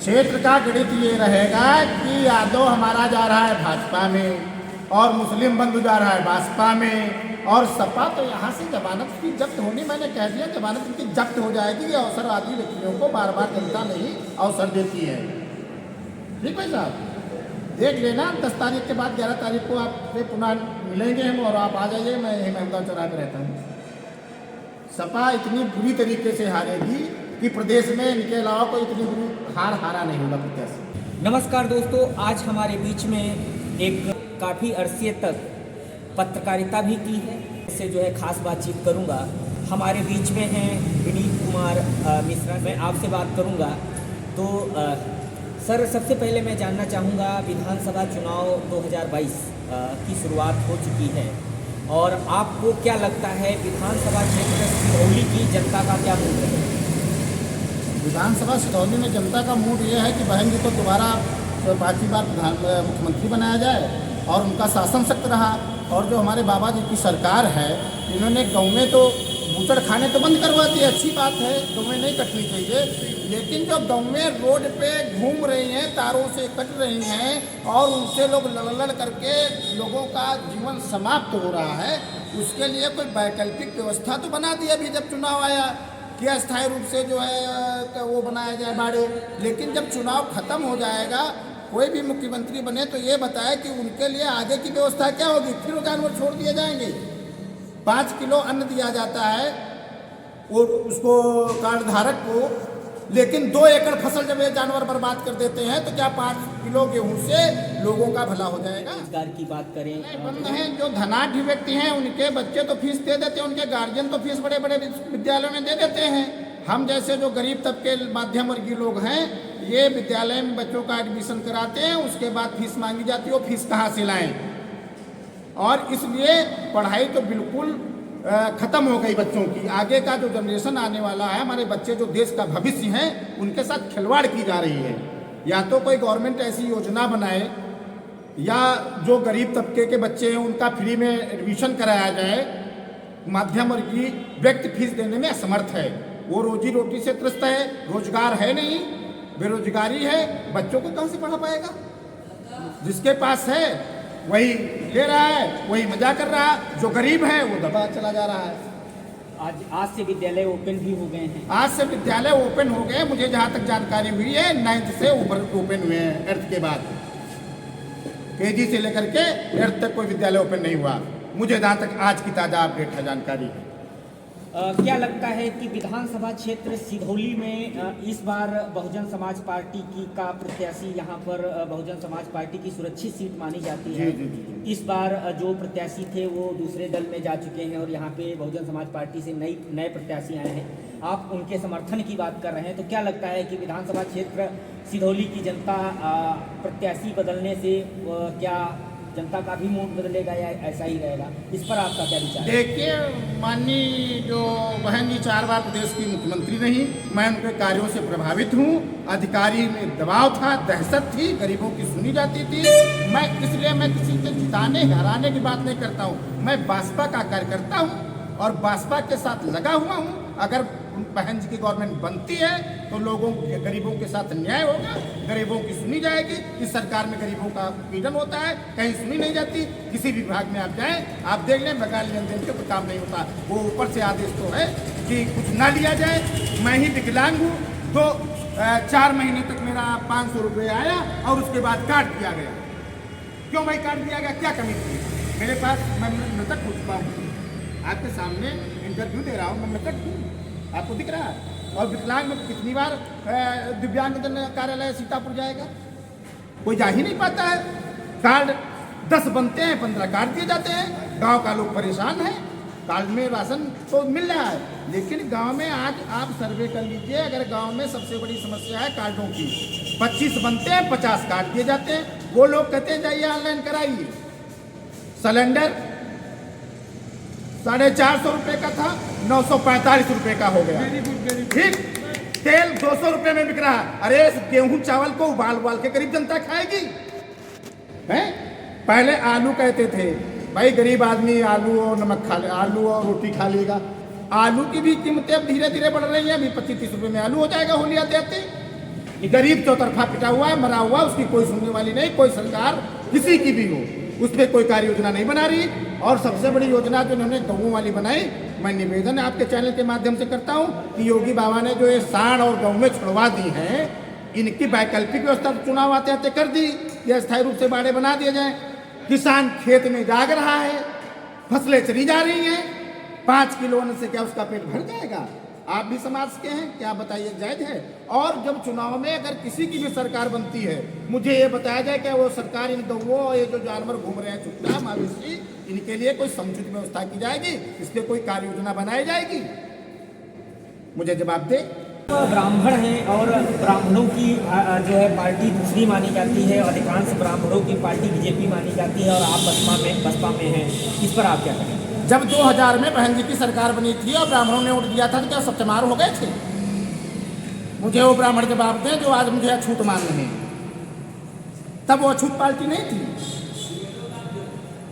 क्षेत्र का गणित ये रहेगा कि यादव हमारा जा रहा है भाजपा में और मुस्लिम बंधु जा रहा है भाजपा में और सपा तो यहाँ से जमानत की जब्त होनी, मैंने कह दिया जमानत की जब्त हो जाएगी। ये अवसरवादी व्यक्तियों को बार बार जनता नहीं अवसर देती है। ठीक है साहब, देख लेना 10 तारीख के बाद 11 तारीख को आपसे पुनः मिलेंगे हम और आप आ जाइए। मैं यही महमदाबाद चौराहे पर रहता हूँ। सपा इतनी बुरी तरीके से हारेगी कि प्रदेश में इनके अलावा कोई इतनी बुरी हारा नहीं होगा प्रत्याशी। नमस्कार दोस्तों, आज हमारे बीच में एक काफ़ी अरसे तक पत्रकारिता भी की है, इससे जो है खास बातचीत करूंगा। हमारे बीच में हैं विनीत कुमार मिश्रा। मैं आपसे बात करूंगा। तो सर, सबसे पहले मैं जानना चाहूँगा, विधानसभा चुनाव 2022 की शुरुआत हो चुकी है और आपको क्या लगता है विधानसभा क्षेत्र सिधौली की जनता का क्या मूड है? विधानसभा सिधौली में जनता का मूड ये है कि बहन जी को दोबारा 5वीं बार मुख्यमंत्री बनाया जाए और उनका शासन सख्त रहा। और जो हमारे बाबा जी की सरकार है, इन्होंने गाँव में तो बूचड़ खाने तो बंद करवा दिए, अच्छी बात है, गाँवें नहीं कटनी चाहिए। लेकिन जो गाँवें रोड पे घूम रही हैं, तारों से कट रही हैं और उनसे लोग लड़ करके लोगों का जीवन समाप्त हो रहा है, उसके लिए कोई वैकल्पिक व्यवस्था तो बना दी अभी जब चुनाव आया कि अस्थायी रूप से जो है वो बनाया जाए बाड़े। लेकिन जब चुनाव खत्म हो जाएगा, कोई भी मुख्यमंत्री बने तो ये बताए कि उनके लिए आगे की व्यवस्था क्या होगी। फिर वो जानवर छोड़ दिए जाएंगे। 5 किलो अन्न दिया जाता है और उसको कार्ड धारक को, लेकिन 2 एकड़ फसल जब ये जानवर बर्बाद कर देते हैं तो क्या 5 किलो गेहूं से लोगों का भला हो जाएगा? रोजगार की बात करें, बंद हैं जो धनाढ़ व्यक्ति हैं उनके बच्चे तो फीस दे देते हैं, उनके गार्जियन तो फीस बड़े बड़े विद्यालयों में दे देते हैं। हम जैसे जो गरीब तबके मध्यम वर्गीय लोग हैं, ये विद्यालय में बच्चों का एडमिशन कराते हैं, उसके बाद फीस मांगी जाती है, वो फीस कहाँ से लाएं? और इसलिए पढ़ाई तो बिल्कुल ख़त्म हो गई बच्चों की। आगे का जो जनरेशन आने वाला है, हमारे बच्चे जो देश का भविष्य हैं, उनके साथ खिलवाड़ की जा रही है। या तो कोई गवर्नमेंट ऐसी योजना बनाए या जो गरीब तबके के बच्चे हैं उनका फ्री में एडमिशन कराया जाए। मध्यम वर्गीय व्यक्ति फीस देने में असमर्थ है, वो रोजी रोटी से त्रस्त है, रोजगार है नहीं, बेरोजगारी है, बच्चों को कहाँ से पढ़ा पाएगा? जिसके पास है वही ले रहा है, वही मजा कर रहा है, जो गरीब है वो दबा चला जा रहा है। आज से विद्यालय ओपन भी हो गए हैं। आज से विद्यालय ओपन हो गए, मुझे जहाँ तक जानकारी हुई है 9th से ओपन हुए हैं। 8th के बाद KG से लेकर के 8th तक कोई विद्यालय ओपन नहीं हुआ, मुझे जहाँ तक आज की ताज़ा अपडेट है जानकारी। क्या लगता है कि विधानसभा क्षेत्र सिधौली में इस बार बहुजन समाज पार्टी का प्रत्याशी, यहाँ पर बहुजन समाज पार्टी की सुरक्षित सीट मानी जाती है। जी। इस बार जो प्रत्याशी थे वो दूसरे दल में जा चुके हैं और यहाँ पे बहुजन समाज पार्टी से नए प्रत्याशी आए हैं। आप उनके समर्थन की बात कर रहे हैं, तो क्या लगता है कि विधानसभा क्षेत्र सिधौली की जनता प्रत्याशी बदलने से क्या जनता का भी मूड बदलेगा या ऐसा ही रहेगा? इस पर आपका क्या विचार है? देखिए, माननीय जो बहन जी 4 बार प्रदेश की मुख्यमंत्री रही, मैं उनके कार्यों से प्रभावित हूँ। अधिकारी में दबाव था, दहशत थी, गरीबों की सुनी जाती थी। इसलिए मैं किसी के जिताने हराने की बात नहीं करता हूँ। मैं भाजपा का कार्यकर्ता हूँ और भाजपा के साथ लगा हुआ हूँ। अगर बहन जी की गवर्नमेंट बनती है तो लोगों के, गरीबों के साथ न्याय होगा, गरीबों की सुनी जाएगी। इस सरकार में गरीबों का पीड़न होता है, कहीं सुनी नहीं जाती। किसी भी विभाग में आप जाएं, आप देख लें, बगैर लेन देन के कोई काम नहीं होता। वो ऊपर से आदेश तो है कि कुछ ना लिया जाए। मैं ही विकलांग हूँ, तो 4 महीने तक मेरा 500 रुपये आया और उसके बाद काट दिया गया। क्यों भाई काट दिया गया? क्या कमी थी मेरे पास? मैं मृतक हो चुका हूँ, आपके सामने इंटरव्यू दे रहा हूँ, मैं मृतक हूँ, आपको दिख रहा है। और विकलांग में कितनी बार दिव्यांगजन कार्यालय सीतापुर जाएगा? कोई जा ही नहीं पाता है। कार्ड 10 बनते हैं, 15 कार्ड दिए जाते हैं। गांव का लोग परेशान है। कार्ड में राशन तो मिल रहा है, लेकिन गांव में आज आप सर्वे कर लीजिए, अगर गांव में सबसे बड़ी समस्या है कार्डों की। 25 बनते हैं, 50 कार्ड दिए जाते हैं। वो लोग कहते हैं जाइए ऑनलाइन कराइए। सिलेंडर 450 रुपये का था, 945 रुपये का हो गया। ठीक, तेल 200 रुपये में बिक रहा है। अरे गेहूं चावल को उबाल के गरीब जनता खाएगी हैं? पहले आलू कहते थे भाई गरीब आदमी आलू और नमक खा ले, आलू और रोटी खा लेगा। आलू की भी कीमतें अब धीरे धीरे बढ़ रही हैं। अभी 25-30 रुपये में आलू हो जाएगा होली आते आते। गरीब चौतरफा पिटा हुआ है, मरा हुआ, उसकी कोई सुनने वाली नहीं, कोई सरकार किसी की भी हो उस पर कोई कार्य योजना नहीं बना रही। और सबसे बड़ी योजना जो इन्होंने गऊ वाली बनाई, मैं निवेदन आपके चैनल के माध्यम से करता हूं कि योगी बाबा ने जो ये सांड और गऊ में छुड़वा दी हैं, इनकी वैकल्पिक व्यवस्था चुनाव आते आते कर दी, या स्थायी रूप से बाड़े बना दिए जाए। किसान खेत में जाग रहा है, फसलें चली जा रही हैं, 5 किलो अन्न से क्या उसका पेट भर जाएगा? आप भी समाज के हैं, क्या बताइए जायज है? और जब चुनाव में अगर किसी की भी सरकार बनती है, मुझे ये बताया जाए कि वो सरकार इन गौओं और ये जो जानवर घूम रहे हैं चुट्टा मवेशी, इनके लिए कोई समुचित व्यवस्था की जाएगी, इसके कोई कार्य योजना बनाई जाएगी? मुझे जवाब दे। ब्राह्मण हैं और ब्राह्मणों की जो है पार्टी दूसरी मानी जाती है, अधिकांश ब्राह्मणों की पार्टी बीजेपी मानी जाती है, और आप बसपा में हैं, इस पर आप क्या कहें? जब 2000 में बहन जी की सरकार बनी थी और ब्राह्मणों ने वोट दिया था तो क्या सब चमार हो गए थे? मुझे वो ब्राह्मण जवाब दें जो आज मुझे अछूत मान रहे हैं। तब वो अछूत पार्टी नहीं थी।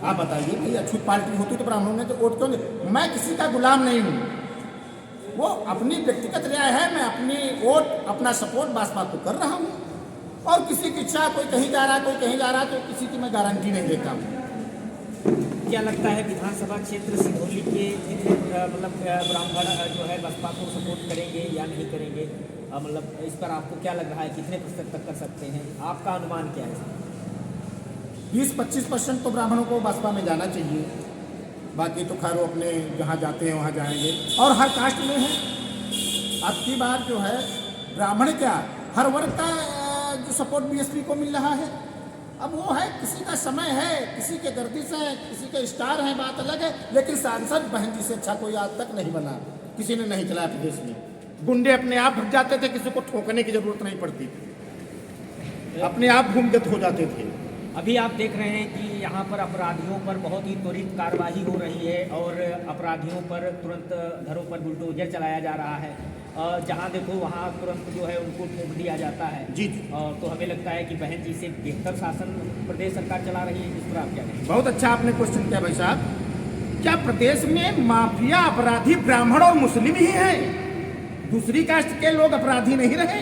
आप बताइए भाई, अछूत पार्टी होती तो ब्राह्मणों ने तो वोट क्यों नहीं? मैं किसी का गुलाम नहीं हूँ, वो अपनी व्यक्तिगत राय है। मैं अपनी वोट, अपना सपोर्ट बसपा को कर रहा हूँ, और किसी की इच्छा, कोई कहीं जा रहा है, कोई कहीं जा रहा है, तो किसी की मैं गारंटी नहीं देता हूँ। क्या लगता है विधानसभा क्षेत्र सिंगरौली के मतलब ब्राह्मण जो है बसपा को सपोर्ट करेंगे या नहीं करेंगे? मतलब इस पर आपको क्या लग रहा है, कितने प्रतिशत तक कर सकते हैं? आपका अनुमान क्या है? 20-25% तो ब्राह्मणों को बसपा में जाना चाहिए, बाकी तो खैर वो अपने जहाँ जाते हैं वहाँ जाएंगे। और हर कास्ट में है, अब की बार जो है ब्राह्मण क्या हर वर्ग का जो सपोर्ट बीएसपी को मिल रहा है। अब वो है, किसी का समय है, किसी के गर्दिश है, किसी के स्टार हैं, बात अलग है, लेकिन सांसद बहन जी से अच्छा कोई आज तक नहीं बना, किसी ने नहीं चलाया प्रदेश में। गुंडे अपने आप भग जाते थे, किसी को ठोकने की जरूरत नहीं पड़ती थी, अपने आप भूमिगत हो जाते थे। अभी आप देख रहे हैं कि यहाँ पर अपराधियों पर बहुत ही त्वरित कार्रवाई हो रही है, और अपराधियों पर तुरंत घरों पर बुलडोजर चलाया जा रहा है। जहाँ देखो वहाँ तुरंत जो है उनको ठोक दिया जाता है। जी। तो हमें लगता है कि बहन जी से बेहतर शासन प्रदेश सरकार चला रही है। इस पर आप क्या कहें? बहुत अच्छा आपने क्वेश्चन किया भाई साहब। क्या प्रदेश में माफिया अपराधी ब्राह्मण और मुस्लिम ही हैं? दूसरी कास्ट के लोग अपराधी नहीं रहे?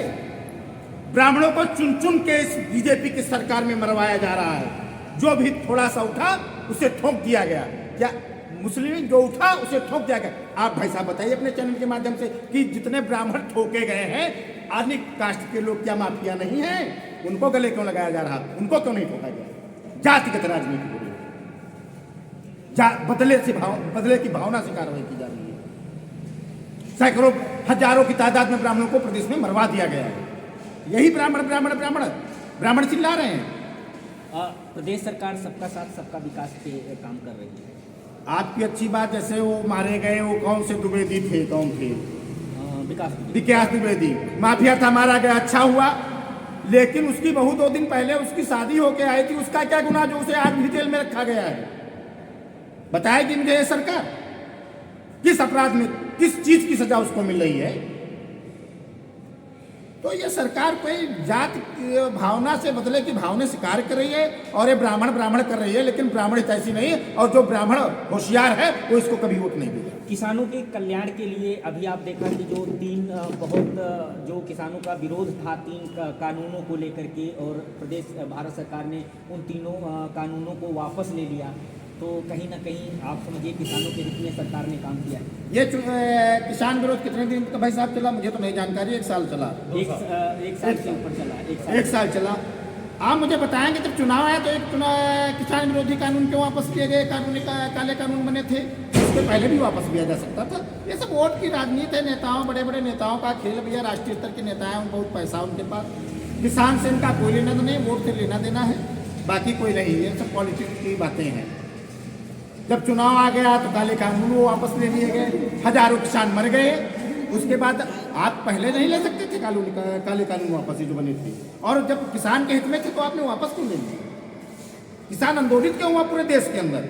ब्राह्मणों को चुन चुन के इस बीजेपी की सरकार में मरवाया जा रहा है। जो भी थोड़ा सा उठा उसे ठोक दिया गया। क्या मुस्लिम जो उठा उसे ठोक दिया गया? आप भाई साहब बताइए अपने चैनल के माध्यम से कि जितने ब्राह्मण ठोके गए हैं, अन्य कास्ट के लोग क्या माफिया नहीं हैं? उनको गले क्यों लगाया जा रहा? उनको क्यों नहीं ठोका गया? जातिगत राजनीति हो रही है, बदले की भावना से कार्रवाई की जा रही है। सैकड़ों हजारों की तादाद में ब्राह्मणों को प्रदेश में मरवा दिया गया है। यही ब्राह्मण चिल्ला रहे हैं। प्रदेश सरकार सबका साथ सबका विकास पे काम कर रही है। आपकी अच्छी बात, जैसे वो मारे गए, वो कौन से द्विवेदी थे? कौन थे? विकास द्विवेदी माफिया था, मारा गया, अच्छा हुआ। लेकिन उसकी बहू 2 दिन पहले उसकी शादी होके आई थी, उसका क्या गुनाह जो उसे आज भी जेल में रखा गया है? बताएगी मुझे ये सरकार? किस अपराध में, किस चीज की सजा उसको मिल रही है? तो ये सरकार कोई जात भावना से, बदले की भावना से कार्य कर रही है, और ये ब्राह्मण कर रही है। लेकिन ब्राह्मण ऐसी नहीं है, और जो ब्राह्मण होशियार है वो इसको कभी वोट नहीं देगा। किसानों के कल्याण के लिए अभी आप देखा कि जो 3 बहुत जो किसानों का विरोध था 3 कानूनों को लेकर के, और प्रदेश भारत सरकार ने उन तीनों कानूनों को वापस ले लिया, तो कहीं ना कहीं आप समझिए किसानों के हित में सरकार ने काम किया है। ये किसान विरोध कितने दिन का भाई साहब चला? मुझे तो नहीं जानकारी। 1 साल चला? एक साल से ऊपर चला। 1 साल चला। आप मुझे बताएंगे जब चुनाव आया तो एक किसान विरोधी कानून क्यों वापस किए गए? काले कानून बने थे, इसके पहले भी वापस लिया जा सकता था। ये सब वोट की राजनीति है, नेताओं, बड़े बड़े नेताओं का खेल। भैया राष्ट्रीय स्तर के नेता हैं, बहुत पैसा उनके पास। किसान से इनका कोई लेना नहीं, वोट से लेना देना है, बाकी कोई नहीं। ये सब पॉलिटिक्स की बातें हैं। जब चुनाव आ गया तो काले कानून वो वापस ले लिए गए, हजारों किसान मर गए। उसके बाद आप पहले नहीं ले सकते थे काले कानून वापस, जो बने थे? और जब किसान के हित में थे तो आपने वापस क्यों ले लिए? किसान आंदोलित क्यों हुआ पूरे देश के अंदर?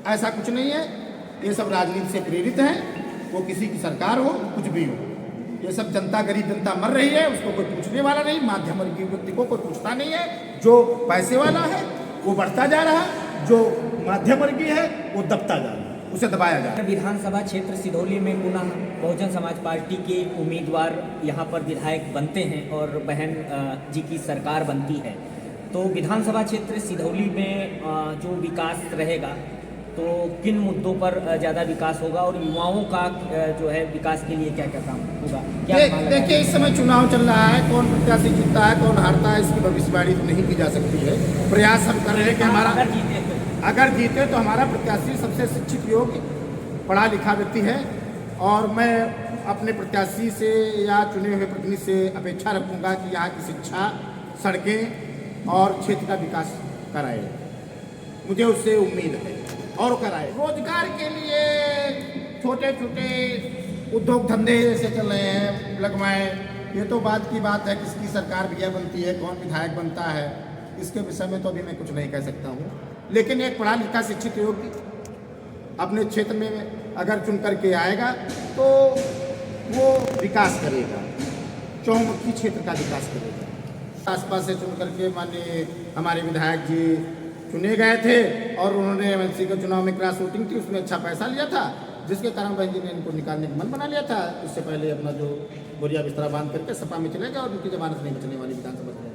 ऐसा कुछ नहीं है, ये सब राजनीति से प्रेरित है। वो किसी की सरकार हो, कुछ भी हो, ये सब जनता, गरीब जनता मर रही है, उसको कोई पूछने वाला नहीं। माध्यम वर्गीय व्यक्ति को कोई पूछता नहीं है। जो पैसे वाला है वो बढ़ता जा रहा है, जो मध्यम वर्गीय है वो दबता जा रहा है। उसे दबाया जाए। विधानसभा क्षेत्र सिधौली में पुनः बहुजन समाज पार्टी के उम्मीदवार यहाँ पर विधायक बनते हैं और बहन जी की सरकार बनती है, तो विधानसभा क्षेत्र सिधौली में जो विकास रहेगा तो किन मुद्दों पर ज़्यादा विकास होगा और युवाओं का जो है विकास के लिए क्या क्या काम होगा? क्या देखिए, इस समय चुनाव चल रहा है, कौन प्रत्याशी जीतता है कौन हारता है इसकी भविष्यवाणी तो नहीं की जा सकती है। प्रयास हम कर रहे हैं कि हमारा अगर जीते तो हमारा प्रत्याशी सबसे शिक्षित योग्य पढ़ा लिखा व्यक्ति है, और मैं अपने प्रत्याशी से या चुने हुए प्रतिनिधि से अपेक्षा रखूंगा कि यहाँ की शिक्षा, सड़कें और क्षेत्र का विकास कराए। मुझे उससे उम्मीद है और कराए। रोजगार के लिए छोटे छोटे उद्योग धंधे जैसे चल रहे हैं लगवाएं। ये तो बात की बात है, किसकी सरकार भैया बनती है, कौन विधायक बनता है, इसके विषय में तो अभी मैं कुछ नहीं कह सकता हूँ। लेकिन एक पढ़ा लिखा शिक्षित योग्य अपने क्षेत्र में अगर चुन करके आएगा तो वो विकास करेगा, चौमुखी क्षेत्र का विकास करेगा। आसपास से चुन करके माननीय हमारे विधायक जी चुने गए थे और उन्होंने एमएलसी के चुनाव में क्रॉस वोटिंग थी, उसमें अच्छा पैसा लिया था, जिसके कारण बहन जी ने इनको निकालने का मन बना लिया था। इससे पहले अपना जो बोरिया बिस्तरा बांध करके सपा में चले गए और उनकी जमानत नहीं बचने वाली विधानसभा।